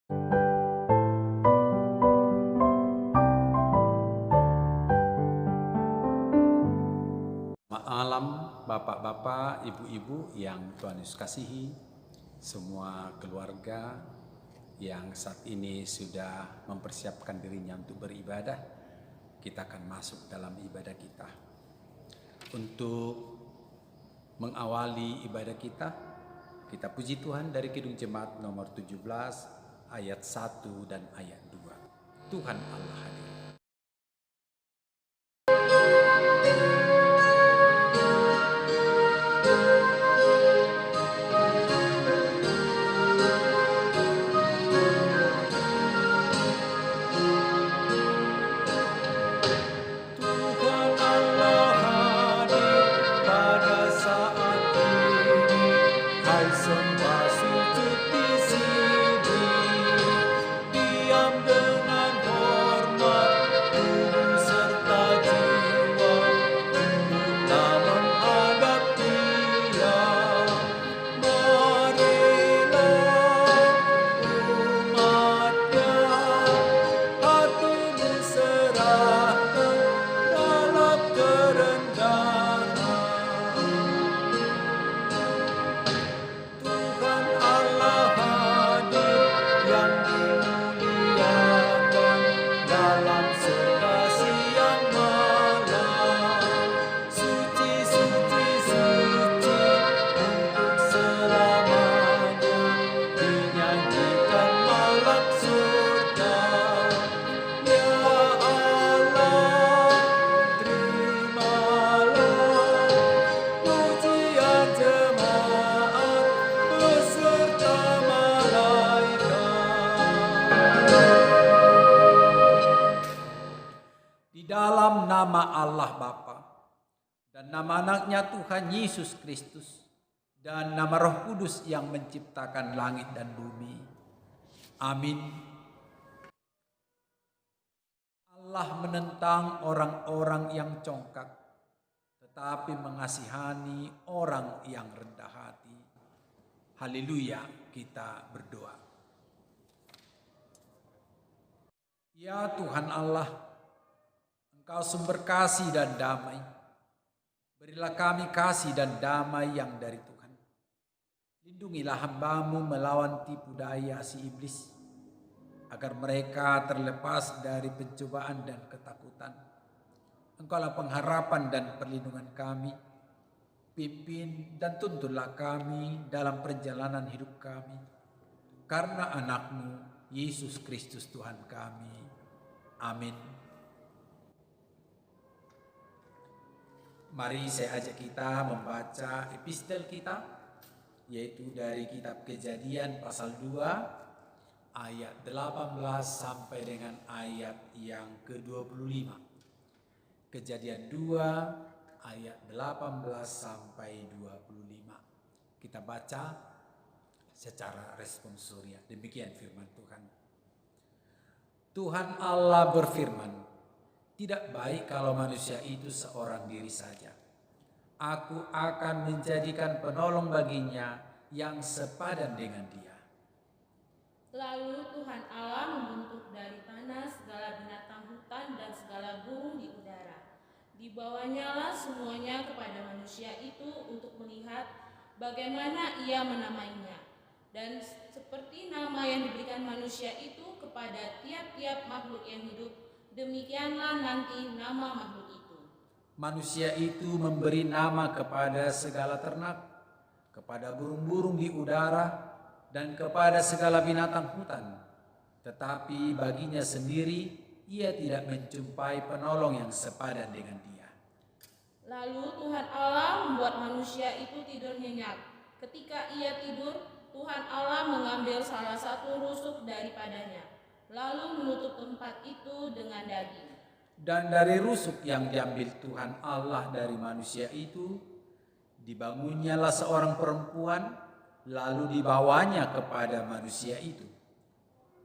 Malam Bapak-bapak, Ibu-ibu yang Tuhan Yesus kasihi, semua keluarga yang saat ini sudah mempersiapkan dirinya untuk beribadah, kita akan masuk dalam ibadah kita. Untuk mengawali ibadah kita puji Tuhan dari Kidung Jemaat nomor 17 ayat 1 dan ayat 2. Tuhan Allah hadir. Dalam nama Allah Bapa dan nama anaknya Tuhan Yesus Kristus dan nama Roh Kudus yang menciptakan langit dan bumi. Amin. Allah menentang orang-orang yang congkak, tetapi mengasihani orang yang rendah hati. Haleluya, kita berdoa. Ya Tuhan Allah, Engkau sumber kasih dan damai. Berilah kami kasih dan damai yang dari Tuhan. Lindungilah hamba-Mu melawan tipu daya si iblis, agar mereka terlepas dari pencobaan dan ketakutan. Engkaulah pengharapan dan perlindungan kami. Pimpin dan tuntunlah kami dalam perjalanan hidup kami. Karena anak-Mu, Yesus Kristus Tuhan kami. Amin. Mari saya ajak kita membaca epistel kita, yaitu dari kitab Kejadian pasal 2 ayat 18 sampai dengan ayat yang ke-25. Kejadian 2 ayat 18 sampai 25. Kita baca secara responsoria. Demikian firman Tuhan. Tuhan Allah berfirman, "Tidak baik kalau manusia itu seorang diri saja. Aku akan menjadikan penolong baginya yang sepadan dengan dia." Lalu Tuhan Allah membentuk dari tanah segala binatang hutan dan segala burung di udara. Dibawanyalah semuanya kepada manusia itu untuk melihat bagaimana ia menamainya. Dan seperti nama yang diberikan manusia itu kepada tiap-tiap makhluk yang hidup, demikianlah nanti nama makhluk itu. Manusia itu memberi nama kepada segala ternak, kepada burung-burung di udara, dan kepada segala binatang hutan. Tetapi baginya sendiri, ia tidak menjumpai penolong yang sepadan dengan dia. Lalu Tuhan Allah membuat manusia itu tidur nyenyak. Ketika ia tidur, Tuhan Allah mengambil salah satu rusuk daripadanya, lalu menutup tempat itu dengan daging. Dan dari rusuk yang diambil Tuhan Allah dari manusia itu, dibangunnyalah seorang perempuan, lalu dibawanya kepada manusia itu.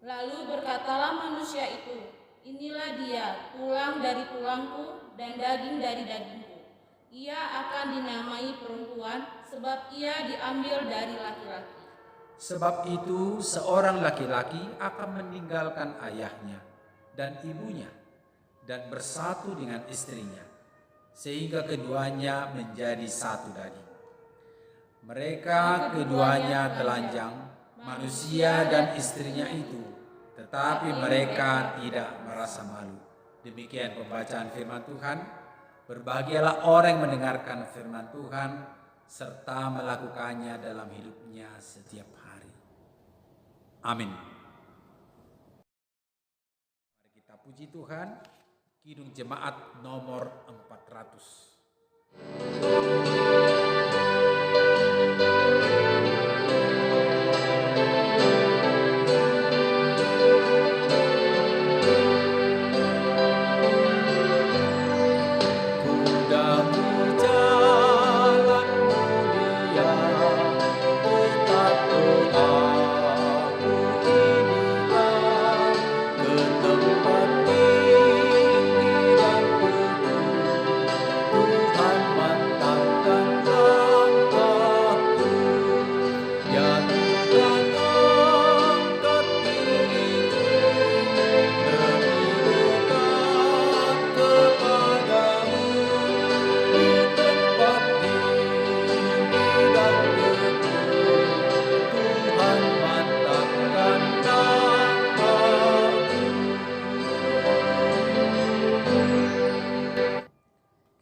Lalu berkatalah manusia itu, "Inilah dia, tulang dari tulangku dan daging dari dagingku. Ia akan dinamai perempuan, sebab ia diambil dari laki-laki." Sebab itu seorang laki-laki akan meninggalkan ayahnya dan ibunya dan bersatu dengan istrinya, sehingga keduanya menjadi satu daging. Mereka keduanya telanjang, manusia dan istrinya itu, tetapi mereka tidak merasa malu. Demikian pembacaan firman Tuhan. Berbahagialah orang yang mendengarkan firman Tuhan serta melakukannya dalam hidupnya setiap hari. Amin. Mari kita puji Tuhan. Kidung Jemaat nomor 400.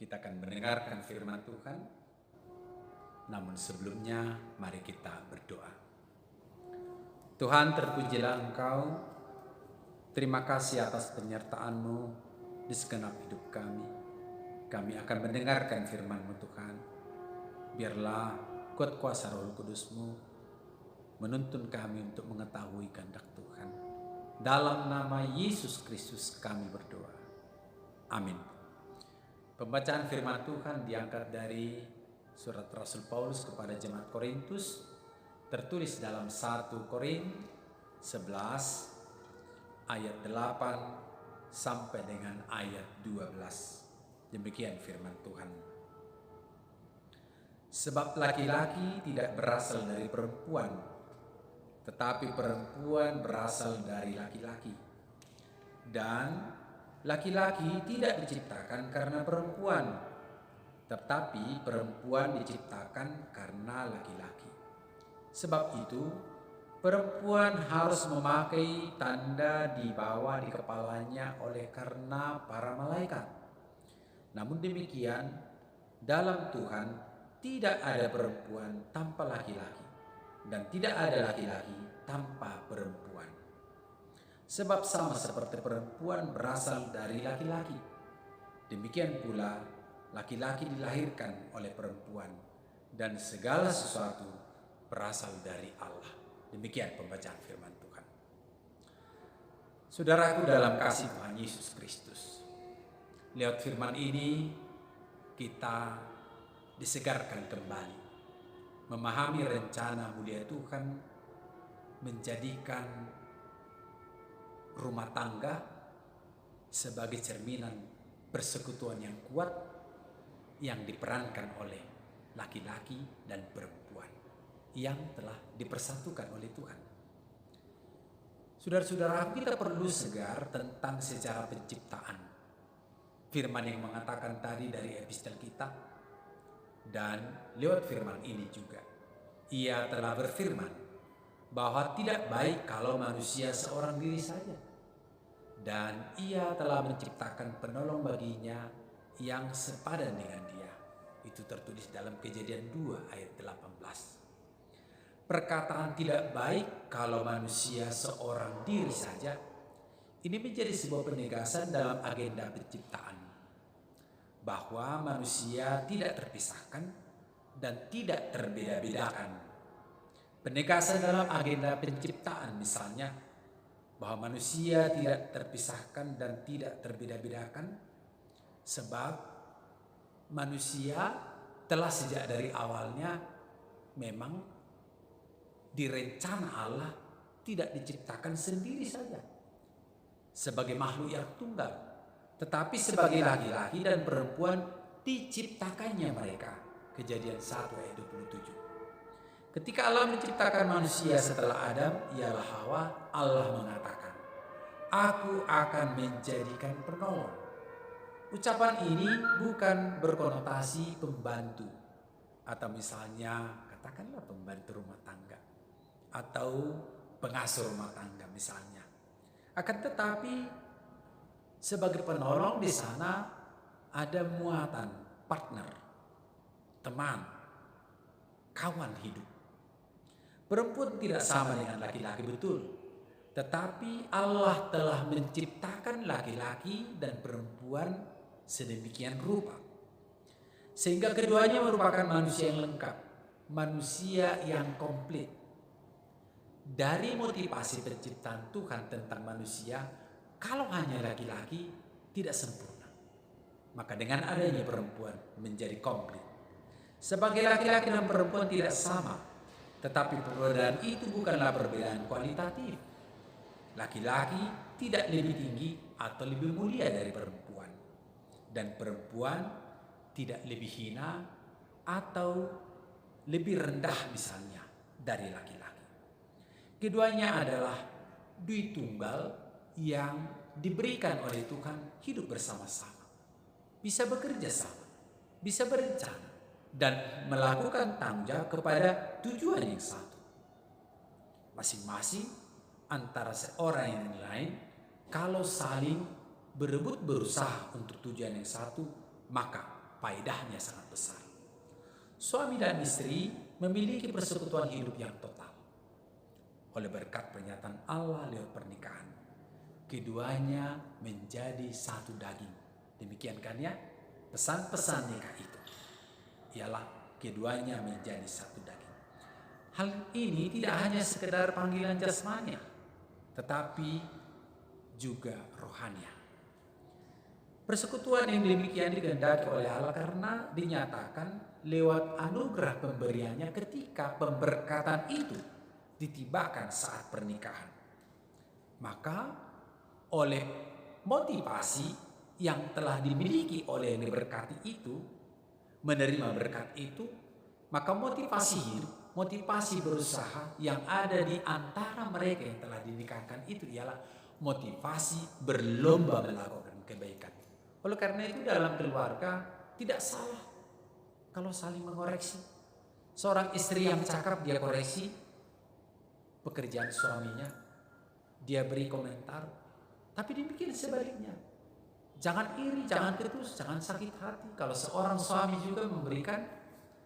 Kita akan mendengarkan firman Tuhan. Namun sebelumnya mari kita berdoa. Tuhan, terpujilah Engkau. Terima kasih atas penyertaan-Mu di segenap hidup kami. Kami akan mendengarkan firman-Mu Tuhan. Biarlah kuat kuasa Roh Kudus-Mu menuntun kami untuk mengetahui kehendak Tuhan. Dalam nama Yesus Kristus kami berdoa. Amin. Pembacaan firman Tuhan diangkat dari surat Rasul Paulus kepada jemaat Korintus, tertulis dalam 1 Korintus 11 ayat 8 sampai dengan ayat 12. Demikian firman Tuhan. Sebab laki-laki tidak berasal dari perempuan, tetapi perempuan berasal dari laki-laki. Dan laki-laki tidak diciptakan karena perempuan, tetapi perempuan diciptakan karena laki-laki. Sebab itu, perempuan harus memakai tanda di bawah di kepalanya oleh karena para malaikat. Namun demikian, dalam Tuhan tidak ada perempuan tanpa laki-laki, dan tidak ada laki-laki tanpa perempuan. Sebab sama seperti perempuan berasal dari laki-laki, demikian pula laki-laki dilahirkan oleh perempuan, dan segala sesuatu berasal dari Allah. Demikian pembacaan firman Tuhan. Saudaraku dalam kasih Tuhan Yesus Kristus, lewat firman ini kita disegarkan kembali, memahami rencana mulia Tuhan menjadikan rumah tangga sebagai cerminan persekutuan yang kuat yang diperankan oleh laki-laki dan perempuan yang telah dipersatukan oleh Tuhan. Saudara-saudara, kita perlu segar tentang sejarah penciptaan. Firman yang mengatakan tadi dari epistel kita, dan lewat firman ini juga Ia telah berfirman bahwa tidak baik kalau manusia seorang diri saja. Dan Ia telah menciptakan penolong baginya yang sepadan dengan dia. Itu tertulis dalam Kejadian 2 ayat 18. Perkataan tidak baik kalau manusia seorang diri saja, ini menjadi sebuah penegasan dalam agenda penciptaan, bahwa manusia tidak terpisahkan dan tidak terbeda-bedakan. Penegasan dalam agenda penciptaan misalnya, bahwa manusia tidak terpisahkan dan tidak terbeda-bedakan, sebab manusia telah sejak dari awalnya memang direncana Allah tidak diciptakan sendiri saja sebagai makhluk yang tunggal, tetapi sebagai laki-laki dan perempuan diciptakannya mereka. Kejadian 1 ayat 27. Ketika Allah menciptakan manusia setelah Adam, ialah Hawa, Allah mengatakan, "Aku akan menjadikan penolong." Ucapan ini bukan berkonotasi pembantu, atau misalnya katakanlah pembantu rumah tangga, atau pengasuh rumah tangga misalnya. Akan tetapi sebagai penolong di sana ada muatan partner, teman, kawan hidup. Perempuan tidak sama dengan laki-laki betul, tetapi Allah telah menciptakan laki-laki dan perempuan sedemikian rupa, sehingga keduanya merupakan manusia yang lengkap, manusia yang komplit. Dari motivasi penciptaan Tuhan tentang manusia, kalau hanya laki-laki tidak sempurna, maka dengan adanya perempuan menjadi komplit. Sebagai laki-laki dan perempuan tidak sama, tetapi perbedaan itu bukanlah perbedaan kualitatif. Laki-laki tidak lebih tinggi atau lebih mulia dari perempuan, dan perempuan tidak lebih hina atau lebih rendah misalnya dari laki-laki. Keduanya adalah dui tunggal yang diberikan oleh Tuhan hidup bersama-sama, bisa bekerja sama, bisa berencana, dan melakukan tanggung jawab kepada tujuan yang satu. Masing-masing antara seorang yang lain, kalau saling berebut berusaha untuk tujuan yang satu, maka faedahnya sangat besar. Suami dan istri memiliki persekutuan hidup yang total. Oleh berkat pernyataan Allah lewat pernikahan, keduanya menjadi satu daging. Demikian kan ya, pesan-pesan nikah itu ialah keduanya menjadi satu daging. Hal ini tidak hanya sekedar panggilan jasmania, tetapi juga rohania. Persekutuan yang demikian dikehendaki oleh Allah karena dinyatakan lewat anugerah pemberiannya ketika pemberkatan itu ditibakan saat pernikahan. Maka oleh motivasi yang telah dimiliki oleh yang diberkati itu, menerima berkat itu, maka motivasi hidup, motivasi berusaha yang ada di antara mereka yang telah dinikahkan itu ialah motivasi berlomba melakukan kebaikan. Oleh karena itu dalam keluarga tidak salah kalau saling mengoreksi. Seorang istri yang cakap dia koreksi pekerjaan suaminya, dia beri komentar, tapi demikian sebaliknya. Jangan iri, jangan ketus, jangan sakit hati kalau seorang suami juga memberikan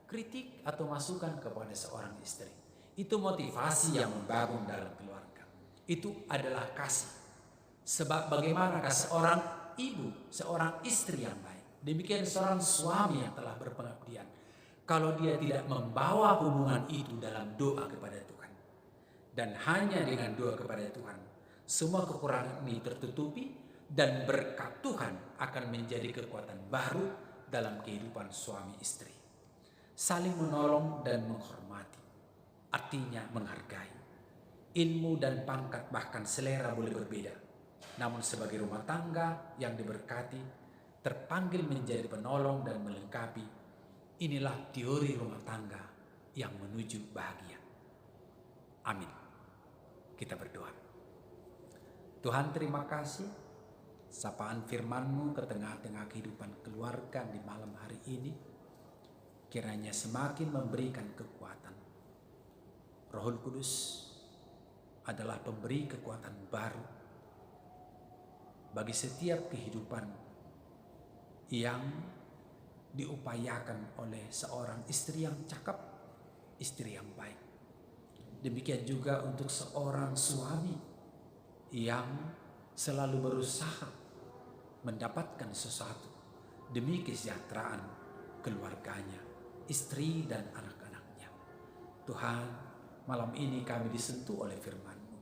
kritik atau masukan kepada seorang istri. Itu motivasi yang membangun dalam keluarga. Itu adalah kasih. Sebab bagaimanakah seorang ibu, seorang istri yang baik, demikian seorang suami yang telah berpengabdian, kalau dia tidak membawa hubungan itu dalam doa kepada Tuhan. Dan hanya dengan doa kepada Tuhan, semua kekurangan ini tertutupi, dan berkat Tuhan akan menjadi kekuatan baru dalam kehidupan suami istri. Saling menolong dan menghormati, artinya menghargai. Ilmu dan pangkat bahkan selera boleh berbeda, namun sebagai rumah tangga yang diberkati, terpanggil menjadi penolong dan melengkapi. Inilah teori rumah tangga yang menuju bahagia. Amin. Kita berdoa. Tuhan, terima kasih sapaan firman-Mu ke tengah-tengah kehidupan keluarga di malam hari ini, kiranya semakin memberikan kekuatan. Roh Kudus adalah pemberi kekuatan baru bagi setiap kehidupan yang diupayakan oleh seorang istri yang cakap, istri yang baik. Demikian juga untuk seorang suami yang selalu berusaha mendapatkan sesuatu demi kesejahteraan keluarganya, istri dan anak-anaknya. Tuhan, malam ini kami disentuh oleh firman-Mu.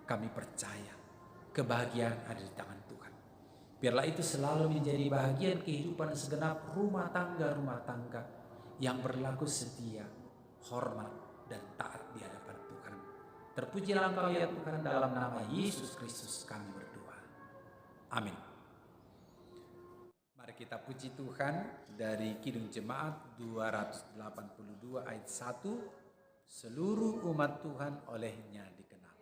Kami percaya kebahagiaan ada di tangan Tuhan. Biarlah itu selalu menjadi bahagian kehidupan segenap rumah tangga yang berlaku setia, hormat, dan taat di hadapan Tuhan. Terpujilah Engkau ya Tuhan, dalam nama Yesus Kristus kami berdoa. Amin. Mari kita puji Tuhan dari Kidung Jemaat 282 ayat 1 seluruh umat Tuhan olehnya dikenal.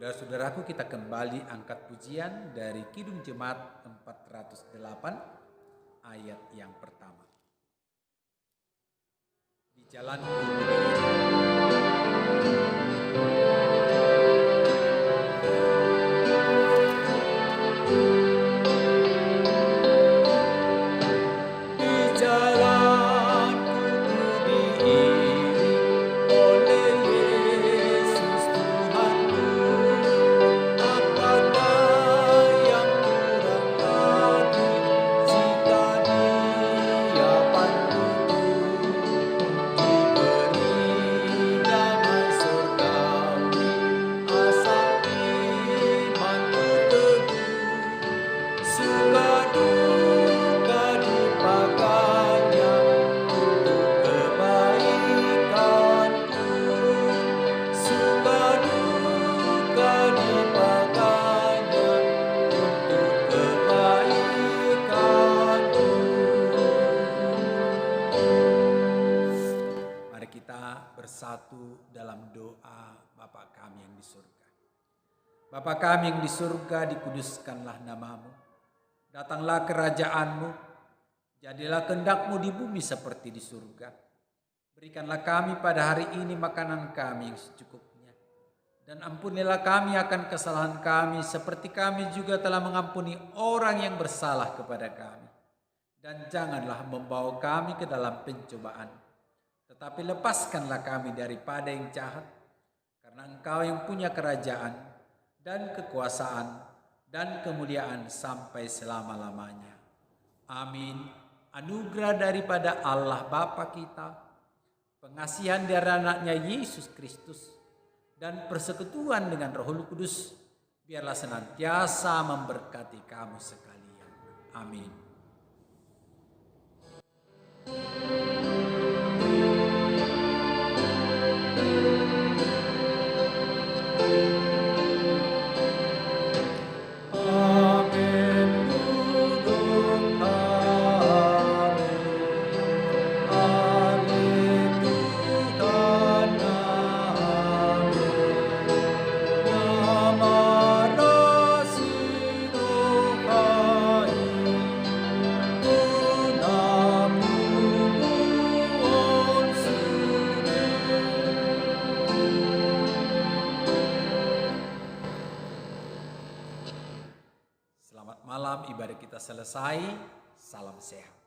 Saudara-saudaraku, kita kembali angkat pujian dari Kidung Jemaat 408 ayat yang pertama. Di jalanku bersatu dalam doa Bapa kami yang di surga. Bapa kami yang di surga, dikuduskanlah namamu. Datanglah kerajaanmu, jadilah kehendakmu di bumi seperti di surga. Berikanlah kami pada hari ini makanan kami yang secukupnya. Dan ampunilah kami akan kesalahan kami seperti kami juga telah mengampuni orang yang bersalah kepada kami. Dan janganlah membawa kami ke dalam pencobaan, tetapi lepaskanlah kami daripada yang jahat, karena Engkau yang punya kerajaan dan kekuasaan dan kemuliaan sampai selama-lamanya. Amin. Anugerah daripada Allah Bapa kita, pengasihan dari anaknya Yesus Kristus, dan persekutuan dengan Roh Kudus, biarlah senantiasa memberkati kamu sekalian. Amin. Malam ibadah kita selesai, salam sehat.